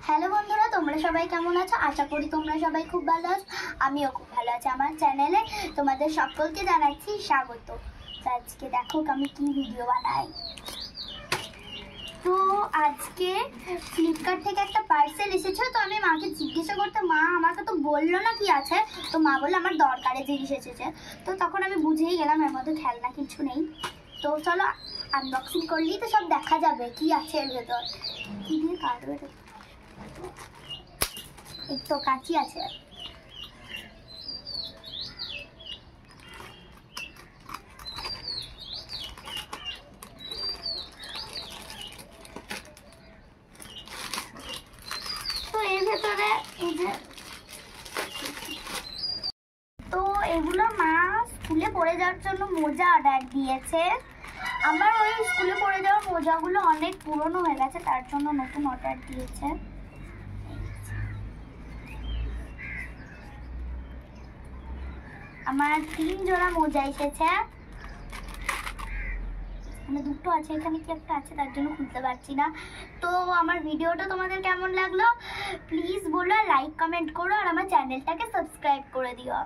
Hello বন্ধুরা, তোমরা সবাই কেমন আছো? আশা করি তোমরা সবাই খুব ভালো আছো। আমিও খুব ভালো আছি। আমার চ্যানেলে তোমাদের সকলকে জানাচ্ছি স্বাগত। তো আজকে দেখো আমি কি ভিডিও বানাই। তো আজকে ফ্লিপকার্ট থেকে একটা পার্সেল এসেছে। তো আমি মাকে জিজ্ঞাসা করতে, মা আমাকে তো বললো না কি আছে। তো মা বললো আমার দরকারের জিনিস এসেছে। তো তখন আমি বুঝেই গেলাম এর মধ্যে খেলনা কিছু নেই। তো চলো আনবক্সিং করলেই তো সব দেখা যাবে কি আছে এর ভেতর। কি দিয়ে কাটবে? একটু কাঁচি আছে। তো এর ভেতরে এই যে, তো এগুলো মা স্কুলে পড়ে যাওয়ার জন্য মোজা অর্ডার দিয়েছে। আমার ওই স্কুলে পড়ে যাওয়ার মোজাগুলো অনেক পুরনো হয়ে গেছে, তার জন্য নতুন অর্ডার দিয়েছে। আমার 3 জোড়া মোজা এসেছে। মানে দুটো আছে, এখানে কি একটা আছে তার জন্য খুলতে পারছি না। তো আমার ভিডিওটা তোমাদের কেমন লাগলো প্লিজ বলো, লাইক কমেন্ট করো আর আমার চ্যানেলটাকে সাবস্ক্রাইব করে দিও।